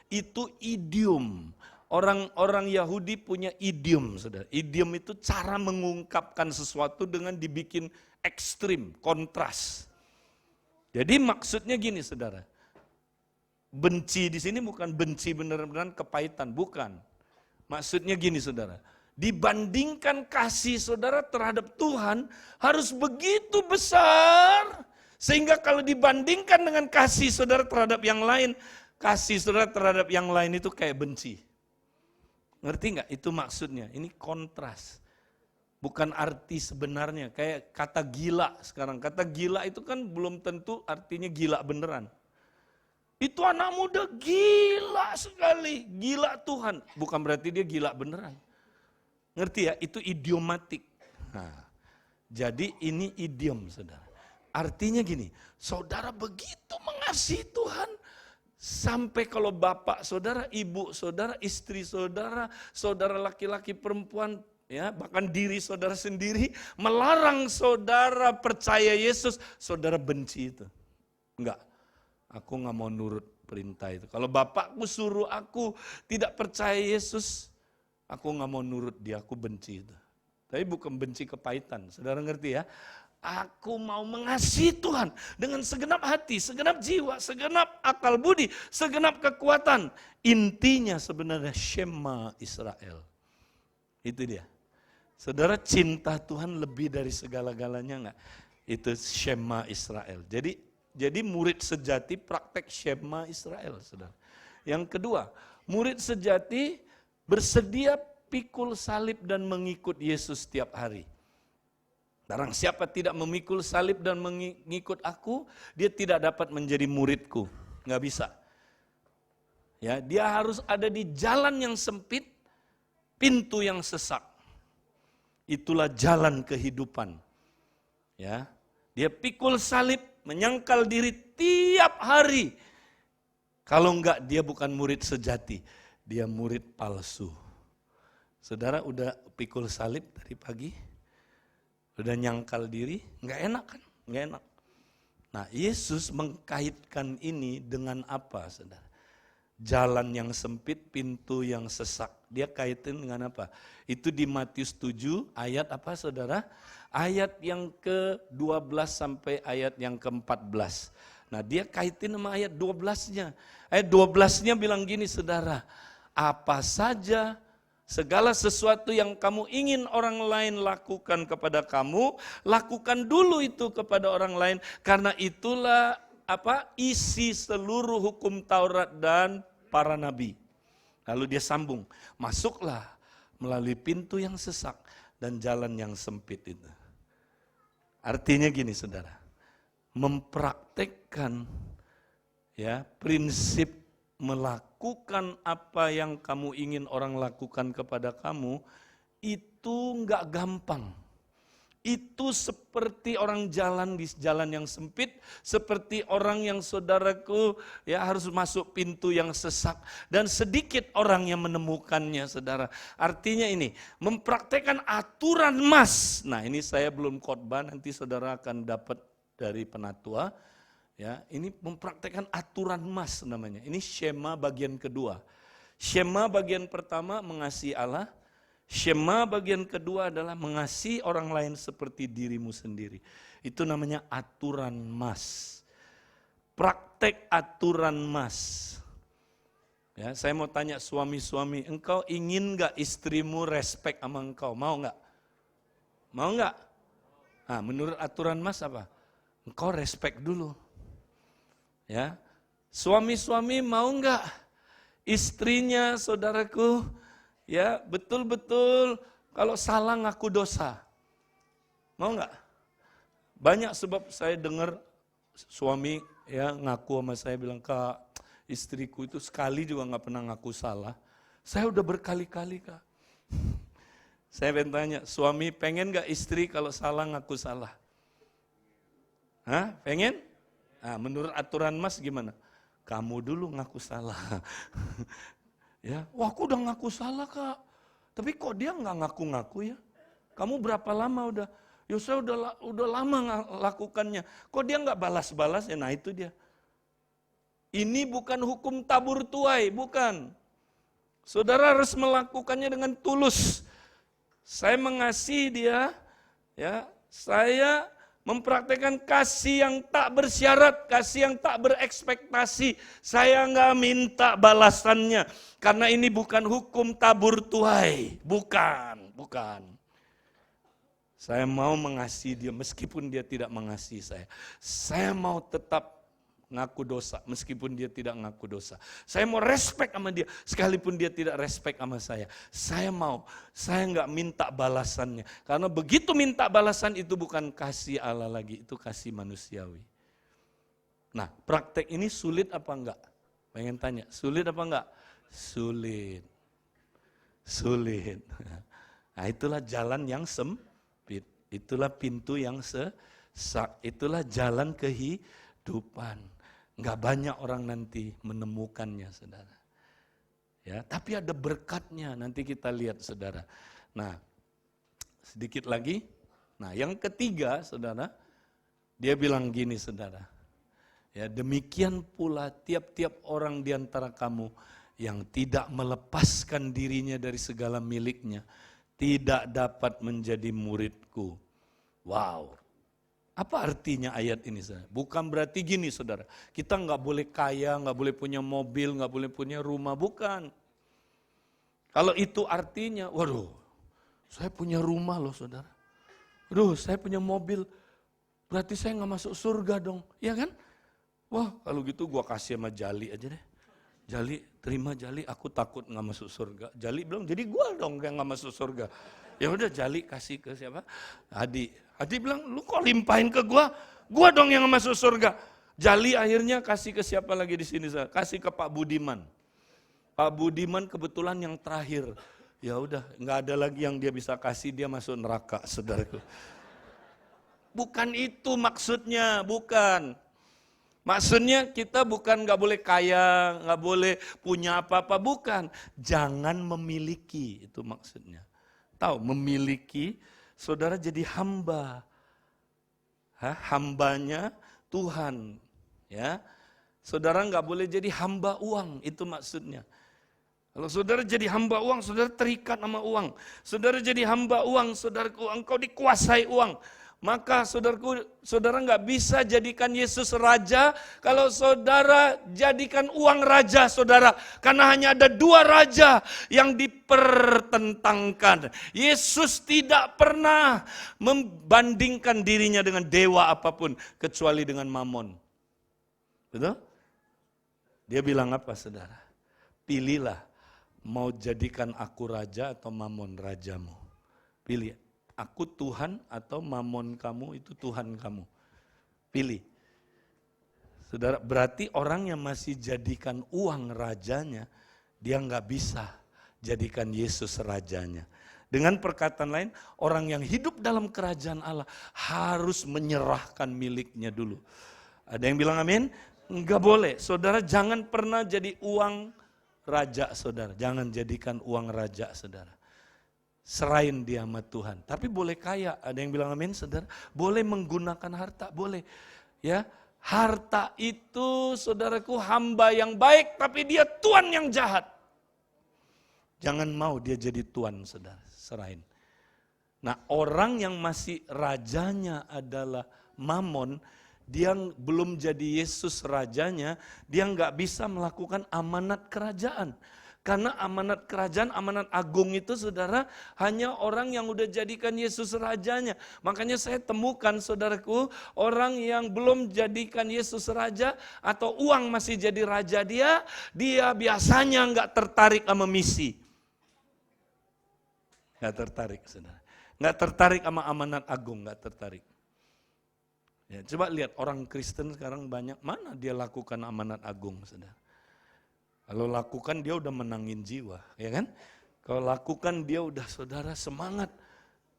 Itu idiom. Orang-orang Yahudi punya idiom, saudara. Idiom itu cara mengungkapkan sesuatu dengan dibikin ekstrim, kontras. Jadi maksudnya gini, saudara. Benci di sini bukan benci benar-benar kepahitan, bukan. Maksudnya gini, saudara. Dibandingkan kasih saudara terhadap Tuhan harus begitu besar. Sehingga kalau dibandingkan dengan kasih saudara terhadap yang lain, kasih saudara terhadap yang lain itu kayak benci. Ngerti nggak? Itu maksudnya. Ini kontras. Bukan arti sebenarnya. Kayak kata gila sekarang. Kata gila itu kan belum tentu artinya gila beneran. Itu anak muda gila sekali, gila Tuhan. Bukan berarti dia gila beneran. Ngerti ya? Itu idiomatik. Nah, jadi ini idiom, saudara. Artinya gini, saudara begitu mengasihi Tuhan, sampai kalau bapak saudara, ibu saudara, istri saudara, saudara laki-laki perempuan, ya bahkan diri saudara sendiri, melarang saudara percaya Yesus, saudara benci itu. Enggak. Aku nggak mau nurut perintah itu. Kalau bapakku suruh aku tidak percaya Yesus, aku nggak mau nurut dia, aku benci itu. Tapi bukan benci kepahitan, saudara ngerti ya? Aku mau mengasihi Tuhan dengan segenap hati, segenap jiwa, segenap akal budi, segenap kekuatan. Intinya sebenarnya Shema Israel. Itu dia. Saudara cinta Tuhan lebih dari segala-galanya enggak? Itu Shema Israel. Jadi murid sejati praktek Shema Israel, saudara. Yang kedua, murid sejati bersedia pikul salib dan mengikut Yesus setiap hari. Barang siapa tidak memikul salib dan mengikut aku, dia tidak dapat menjadi muridku. Nggak bisa. Ya, dia harus ada di jalan yang sempit, pintu yang sesak. Itulah jalan kehidupan. Ya, dia pikul salib, menyangkal diri tiap hari. Kalau enggak dia bukan murid sejati, dia murid palsu. Saudara udah pikul salib dari pagi? Udah nyangkal diri? Enggak enak kan? Enggak enak. Nah Yesus mengkaitkan ini dengan apa, saudara? Jalan yang sempit, pintu yang sesak. Dia kaitin dengan apa? Itu di Matius 7 ayat apa, saudara? Ayat yang ke-12 sampai ayat yang ke-14. Nah dia kaitin sama ayat 12-nya. Ayat 12-nya bilang gini, saudara. Apa saja, segala sesuatu yang kamu ingin orang lain lakukan kepada kamu, lakukan dulu itu kepada orang lain. Karena itulah isi seluruh hukum Taurat dan para nabi. Lalu dia sambung, masuklah melalui pintu yang sesak dan jalan yang sempit itu. Artinya gini, saudara, mempraktekkan ya prinsip melakukan apa yang kamu ingin orang lakukan kepada kamu itu enggak gampang. Itu seperti orang jalan di jalan yang sempit, seperti orang yang saudaraku ya harus masuk pintu yang sesak dan sedikit orang yang menemukannya, saudara. Artinya ini, mempraktekkan aturan mas. Nah, ini saya belum khotbah, nanti saudara akan dapat dari penatua. Ya, ini mempraktekkan aturan mas namanya. Ini Shema bagian kedua. Shema bagian pertama mengasihi Allah. Shema bagian kedua adalah mengasihi orang lain seperti dirimu sendiri. Itu namanya aturan mas. Praktek aturan mas. Ya, saya mau tanya suami-suami, engkau ingin gak istrimu respect sama engkau? Mau gak? Mau gak? Nah, menurut aturan mas apa? Engkau respect dulu. Ya, suami-suami mau gak istrinya, saudaraku, ya betul-betul kalau salah ngaku dosa? Mau gak? Banyak sebab saya dengar suami ya ngaku sama saya bilang, Kak, istriku itu sekali juga gak pernah ngaku salah. Saya udah berkali-kali, Kak. Saya pengen tanya, suami pengen gak istri kalau salah ngaku salah? Hah? Pengen? Nah, menurut aturan mas gimana? Kamu dulu ngaku salah. Ya, wah aku udah ngaku salah, Kak. Tapi kok dia gak ngaku-ngaku ya? Kamu berapa lama udah? Ya saya udah lama lakukannya. Kok dia gak balas-balas ya? Nah itu dia. Ini bukan hukum tabur tuai, bukan. Saudara harus melakukannya dengan tulus. Saya mengasihi dia, ya. Saya mempraktekkan kasih yang tak bersyarat, kasih yang tak berekspektasi. Saya nggak minta balasannya, karena ini bukan hukum tabur tuai, bukan. Saya mau mengasihi dia meskipun dia tidak mengasihi saya. Saya mau tetap ngaku dosa meskipun dia tidak ngaku dosa. Saya mau respect sama dia sekalipun dia tidak respect sama saya. Saya nggak minta balasannya. Karena begitu minta balasan itu bukan kasih Allah lagi, itu kasih manusiawi. Nah, praktek ini sulit apa enggak? Pengen tanya, sulit apa enggak? Sulit. Nah, itulah jalan yang sempit, itulah pintu yang sesak, itulah jalan kehidupan. Enggak banyak orang nanti menemukannya, saudara. Ya, tapi ada berkatnya, nanti kita lihat, saudara. Nah, sedikit lagi. Nah, yang ketiga, saudara, dia bilang gini, saudara. Ya, demikian pula tiap-tiap orang di antara kamu yang tidak melepaskan dirinya dari segala miliknya, tidak dapat menjadi muridku. Wow. Apa artinya ayat ini, saudara? Bukan berarti gini, saudara. Kita nggak boleh kaya, nggak boleh punya mobil, nggak boleh punya rumah, bukan. Kalau itu artinya, waduh, saya punya rumah loh, saudara. Waduh, saya punya mobil, berarti saya nggak masuk surga dong, ya kan? Wah, kalau gitu gua kasih sama Jali aja deh. Jali, terima Jali, aku takut nggak masuk surga. Jali bilang, jadi gua dong yang nggak masuk surga. Ya udah, Jali kasih ke siapa? Adi bilang, lu kok limpahin ke gua dong yang masuk surga. Jali akhirnya kasih ke siapa lagi di sini? Kasih ke Pak Budiman. Pak Budiman kebetulan yang terakhir. Ya udah, nggak ada lagi yang dia bisa kasih, dia masuk neraka, saudaraku. Bukan itu maksudnya, bukan. Maksudnya kita bukan nggak boleh kaya, nggak boleh punya apa-apa, bukan. Jangan memiliki, itu maksudnya. Tahu, memiliki, saudara jadi hamba. Hambanya Tuhan. Ya, saudara nggak boleh jadi hamba uang, itu maksudnya. Kalau saudara jadi hamba uang, saudara terikat sama uang. Saudara jadi hamba uang, saudaraku, engkau dikuasai uang. Maka saudara nggak bisa jadikan Yesus raja kalau saudara jadikan uang raja, saudara. Karena hanya ada dua raja yang dipertentangkan. Yesus tidak pernah membandingkan dirinya dengan dewa apapun kecuali dengan Mamon. Betul? Dia bilang apa, saudara? Pilihlah, mau jadikan aku raja atau Mamon rajamu. Pilih. Aku Tuhan atau Mamon kamu itu Tuhan kamu. Pilih. Saudara, berarti orang yang masih jadikan uang rajanya, dia nggak bisa jadikan Yesus rajanya. Dengan perkataan lain, orang yang hidup dalam kerajaan Allah harus menyerahkan miliknya dulu. Ada yang bilang amin? Enggak boleh. Saudara, jangan pernah jadi uang raja, saudara. Jangan jadikan uang raja, saudara. Serahin dia sama Tuhan. Tapi boleh kaya. Ada yang bilang amin, saudara? Boleh menggunakan harta, boleh. Ya, harta itu, saudaraku, hamba yang baik, tapi dia tuan yang jahat. Jangan mau dia jadi tuan, saudara, serahin. Nah, orang yang masih rajanya adalah Mamon, dia belum jadi Yesus rajanya, dia nggak bisa melakukan amanat kerajaan. Karena amanat kerajaan, amanat agung itu, saudara, hanya orang yang udah jadikan Yesus rajanya. Makanya saya temukan, saudaraku, orang yang belum jadikan Yesus raja atau uang masih jadi raja dia biasanya nggak tertarik sama misi. Nggak tertarik, saudara. Nggak tertarik sama amanat agung, nggak tertarik. Ya, coba lihat orang Kristen sekarang banyak, mana dia lakukan amanat agung, saudara. Kalau lakukan dia udah menangin jiwa, ya kan? Kalau lakukan dia udah, saudara, semangat.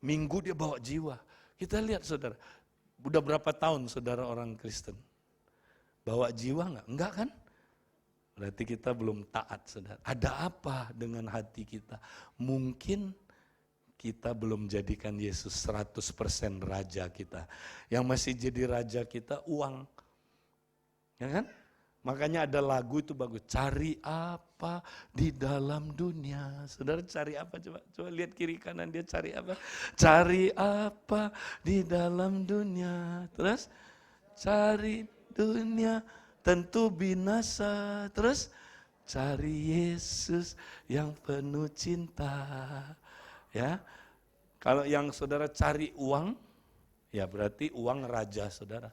Minggu dia bawa jiwa. Kita lihat, saudara, udah berapa tahun saudara orang Kristen? Bawa jiwa enggak? Enggak kan? Berarti kita belum taat, saudara. Ada apa dengan hati kita? Mungkin kita belum jadikan Yesus 100% raja kita. Yang masih jadi raja kita uang. Ya kan? Makanya ada lagu itu bagus, cari apa di dalam dunia. Saudara cari apa coba? Coba lihat kiri kanan dia cari apa? Cari apa di dalam dunia. Terus cari dunia tentu binasa. Terus cari Yesus yang penuh cinta. Ya. Kalau yang saudara cari uang, ya berarti uang raja saudara.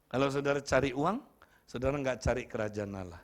Kalau saudara cari uang, saudara nggak cari kerajaan Allah.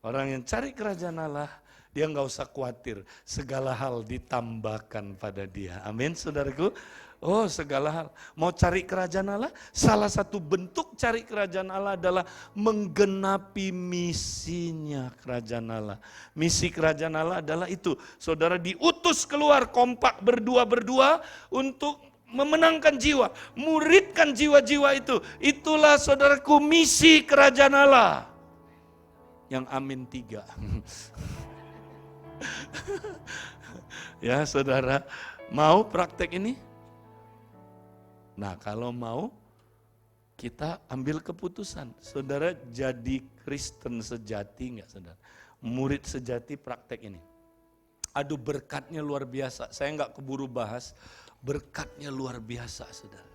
Orang yang cari kerajaan Allah, dia nggak usah khawatir. Segala hal ditambahkan pada dia. Amin, saudaraku. Oh, segala hal. Mau cari kerajaan Allah? Salah satu bentuk cari kerajaan Allah adalah menggenapi misinya kerajaan Allah. Misi kerajaan Allah adalah itu. Saudara diutus keluar kompak berdua-berdua untuk memenangkan jiwa, muridkan jiwa-jiwa itu. Itulah saudaraku misi kerajaan Allah. Yang amin 3. Ya saudara, mau praktek ini? Nah kalau mau, kita ambil keputusan. Saudara jadi Kristen sejati enggak saudara? Murid sejati praktek ini. Aduh berkatnya luar biasa, saya enggak keburu bahas. Berkatnya luar biasa, saudara.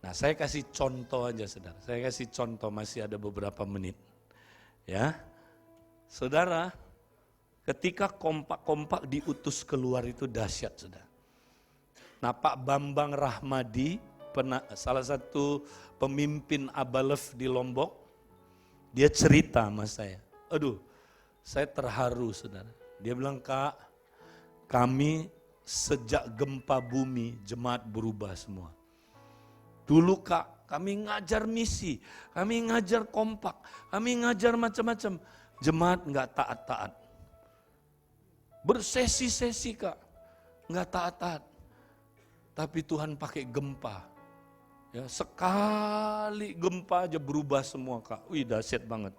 Nah, saya kasih contoh aja, saudara. Saya kasih contoh, masih ada beberapa menit. Ya, saudara, ketika kompak-kompak diutus keluar itu dahsyat, saudara. Nah, Pak Bambang Rahmadi, salah satu pemimpin Abalef di Lombok, dia cerita sama saya. Aduh, saya terharu, saudara. Dia bilang, Kak, kami sejak gempa bumi, jemaat berubah semua. Dulu Kak, kami ngajar misi, kami ngajar kompak, kami ngajar macam-macam. Jemaat nggak taat-taat. Bersesi-sesi Kak, nggak taat-taat. Tapi Tuhan pakai gempa. Ya, sekali gempa aja berubah semua Kak. Wih dahsyat banget.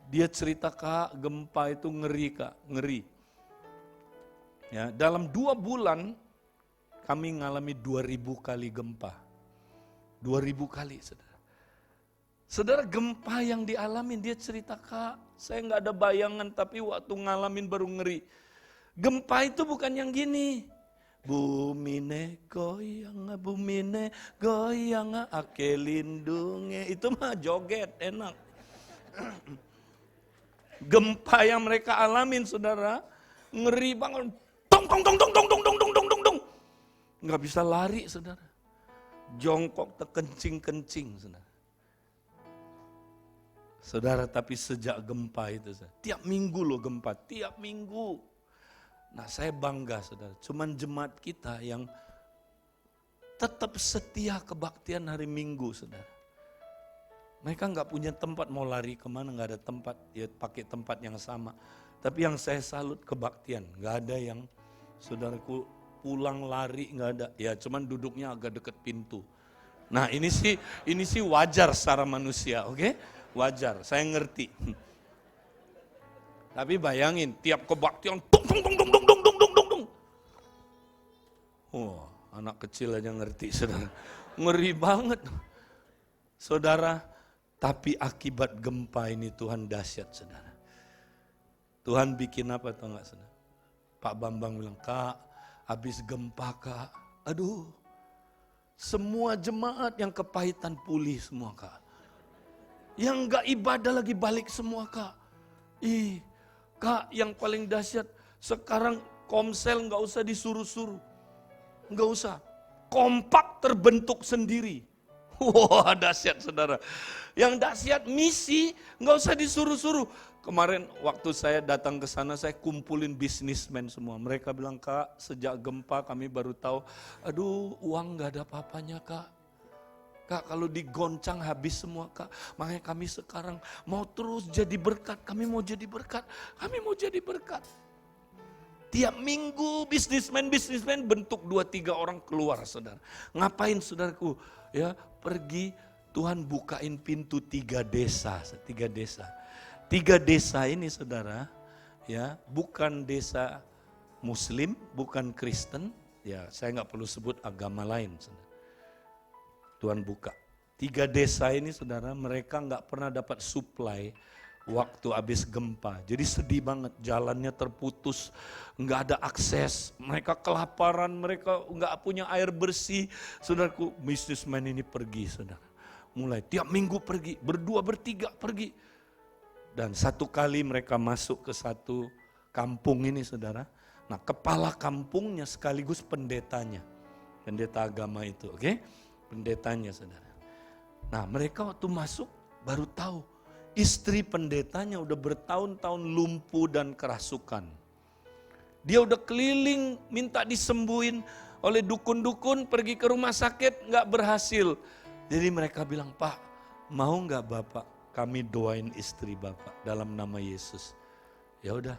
Dia cerita Kak, gempa itu ngeri Kak, ngeri. Ya, dalam 2 bulan kami ngalami 2000 kali gempa. 2000 kali, saudara. Saudara, gempa yang dialamin, dia cerita, Kak, saya nggak ada bayangan, tapi waktu ngalamin baru ngeri. Gempa itu bukan yang gini. Bumine goyang, ake lindunge. Itu mah joget, enak. Gempa yang mereka alamin, saudara, ngeri banget. Tong. Nggak bisa lari, saudara. Jongkok terkencing-kencing, saudara. Saudara, tapi sejak gempa itu, saudara, tiap minggu loh gempa, tiap minggu. Nah saya bangga, saudara. Cuman jemaat kita yang tetap setia kebaktian hari Minggu, saudara. Mereka nggak punya tempat, mau lari kemana, nggak ada tempat, ya pakai tempat yang sama. Tapi yang saya salut kebaktian, nggak ada yang saudaraku pulang lari, nggak ada. Ya cuman duduknya agak deket pintu. Nah ini sih wajar secara manusia, oke? Wajar, saya ngerti. Tapi bayangin tiap kebaktian, tung. Oh, anak kecil aja ngerti, saudara. Ngeri banget, saudara. Tapi akibat gempa ini Tuhan dahsyat, saudara. Tuhan bikin apa tau gak saudara? Pak Bambang bilang, Kak, habis gempa Kak, aduh, semua jemaat yang kepahitan pulih semua Kak. Yang gak ibadah lagi balik semua Kak. Kak, yang paling dahsyat, sekarang Komsel gak usah disuruh-suruh. Gak usah, kompak terbentuk sendiri. Wah, dahsyat saudara. Yang dahsyat misi gak usah disuruh-suruh. Kemarin waktu saya datang ke sana, saya kumpulin bisnismen semua. Mereka bilang, Kak, sejak gempa kami baru tahu, aduh, uang gak ada apa-apanya Kak. Kak, kalau digoncang habis semua Kak. Makanya kami sekarang mau terus jadi berkat. Kami mau jadi berkat. Kami mau jadi berkat. Tiap minggu bisnismen bentuk 2-3 orang keluar saudara. Ngapain saudaraku? Ya, pergi Tuhan bukain pintu 3 desa. 3 desa. 3 desa ini saudara, ya bukan desa Muslim, bukan Kristen. Ya, saya nggak perlu sebut agama lain saudara. Tuhan buka. 3 desa ini saudara, mereka nggak pernah dapat supply waktu habis gempa. Jadi sedih banget, jalannya terputus, nggak ada akses. Mereka kelaparan, mereka nggak punya air bersih. Saudaraku, bisnismen ini pergi saudara. Mulai tiap minggu pergi, berdua, bertiga pergi. Dan satu kali mereka masuk ke satu kampung ini saudara. Nah, kepala kampungnya sekaligus pendetanya. Pendeta agama itu, oke? Pendetanya saudara. Nah, mereka waktu masuk baru tahu istri pendetanya udah bertahun-tahun lumpuh dan kerasukan. Dia udah keliling minta disembuhin oleh dukun-dukun, pergi ke rumah sakit nggak berhasil. Jadi mereka bilang, Pak, mau nggak Bapak kami doain istri Bapak dalam nama Yesus? Ya udah,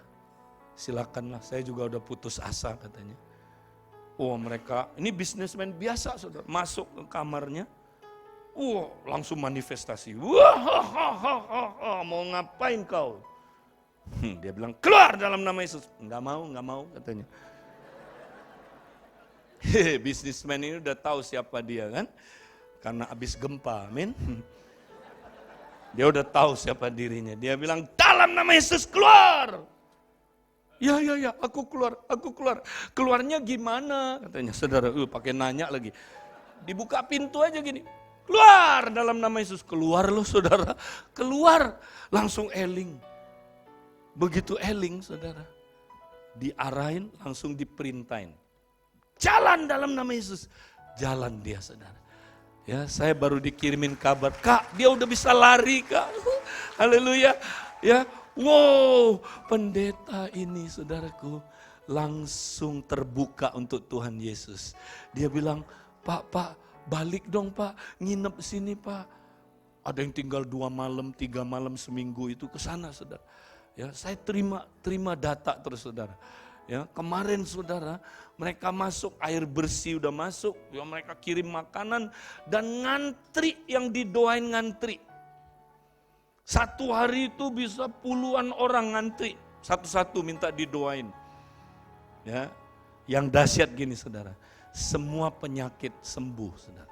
silakanlah. Saya juga udah putus asa katanya. Oh, mereka ini bisnismen biasa saudara, masuk ke kamarnya. Langsung manifestasi. Mau ngapain kau? Dia bilang, keluar dalam nama Yesus. Enggak mau katanya. Bisnismen ini udah tahu siapa dia kan? Karena habis gempa, amin. Dia udah tahu siapa dirinya. Dia bilang, dalam nama Yesus keluar. Ya, aku keluar. Keluarnya gimana? Katanya, saudara, pakai nanya lagi. Dibuka pintu aja gini. Keluar dalam nama Yesus. Keluar loh saudara. Keluar. Langsung eling. Begitu eling saudara. Diarahin, langsung diperintahin. Jalan dalam nama Yesus. Jalan dia saudara. Ya, saya baru dikirimin kabar, Kak, dia udah bisa lari, Kak. Haleluya. Ya, wow, pendeta ini saudaraku langsung terbuka untuk Tuhan Yesus. Dia bilang, Pak, balik dong Pak, nginep sini Pak. Ada yang tinggal 2 malam, 3 malam seminggu itu ke sana saudara. Ya, saya terima data terus saudara. Ya, kemarin saudara, mereka masuk, air bersih udah masuk, ya mereka kirim makanan dan ngantri, yang didoain ngantri. Satu hari itu bisa puluhan orang ngantri, satu-satu minta didoain. Ya, yang dahsyat gini saudara, semua penyakit sembuh saudara.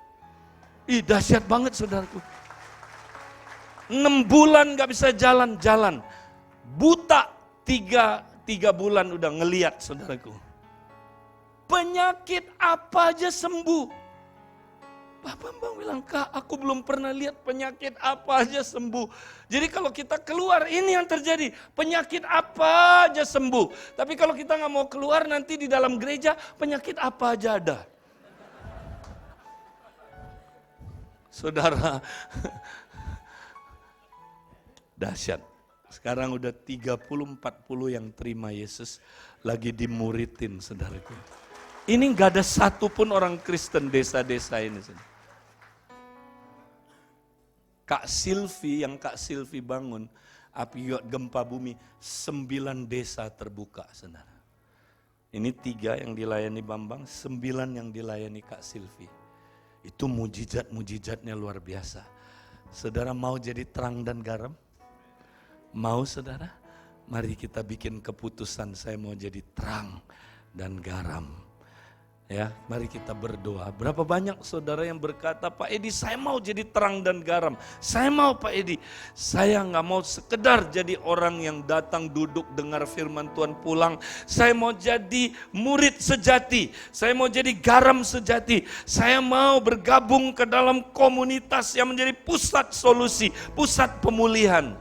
Dahsyat banget saudaraku. 6 bulan gak bisa jalan. Buta 3 bulan udah ngeliat saudaraku. Penyakit apa aja sembuh. Pak Bambang bilang, Kak, aku belum pernah lihat penyakit apa aja sembuh. Jadi kalau kita keluar, ini yang terjadi. Penyakit apa aja sembuh. Tapi kalau kita gak mau keluar, nanti di dalam gereja, penyakit apa aja ada. Saudara, dahsyat. Sekarang udah 30-40 yang terima Yesus, lagi dimuridin saudaraku. Ini gak ada satupun orang Kristen desa-desa ini. Kak Silvi bangun, akibat gempa bumi, 9 desa terbuka saudara. Ini 3 yang dilayani Bambang, 9 yang dilayani Kak Silvi. Itu mujizatnya luar biasa. Saudara mau jadi terang dan garam? Mau saudara? Mari kita bikin keputusan, saya mau jadi terang dan garam. Ya, mari kita berdoa. Berapa banyak saudara yang berkata, Pak Edi saya mau jadi terang dan garam. Saya mau Pak Edi, saya nggak mau sekedar jadi orang yang datang duduk dengar firman Tuhan pulang. Saya mau jadi murid sejati. Saya mau jadi garam sejati. Saya mau bergabung ke dalam komunitas yang menjadi pusat solusi, pusat pemulihan.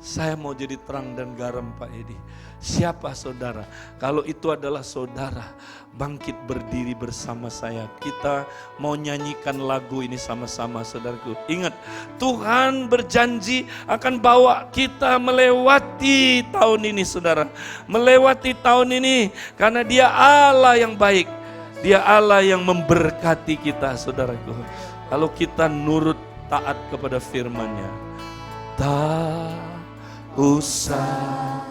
Saya mau jadi terang dan garam Pak Edi. Siapa saudara? Kalau itu adalah saudara, bangkit berdiri bersama saya. Kita mau nyanyikan lagu ini sama-sama saudaraku. Ingat, Tuhan berjanji akan bawa kita melewati tahun ini saudara. Melewati tahun ini karena Dia Allah yang baik. Dia Allah yang memberkati kita saudaraku. Kalau kita nurut taat kepada firman-Nya. Tak usah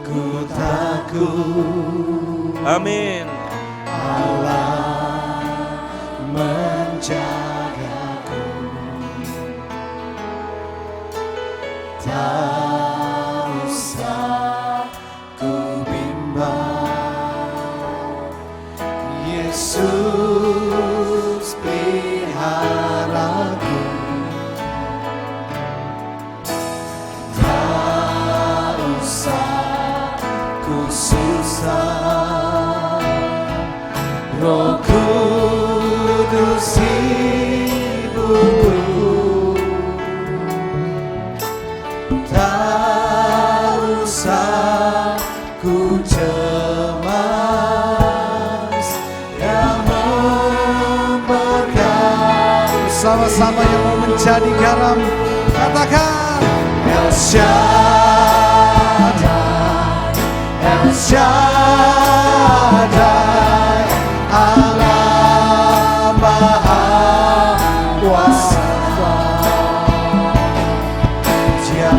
ku takut. Amin. Allah menjagaku. Tak usah ku bimbang. Yesus peliharaku. Tak usah susah, Roh Kudus hidupku. Tak usah ku cemas, yang memberkati. Sama-sama yang mau menjadi garam, katakan El Shaddai, El Shaddai, Allah Maha Kuasa. Dia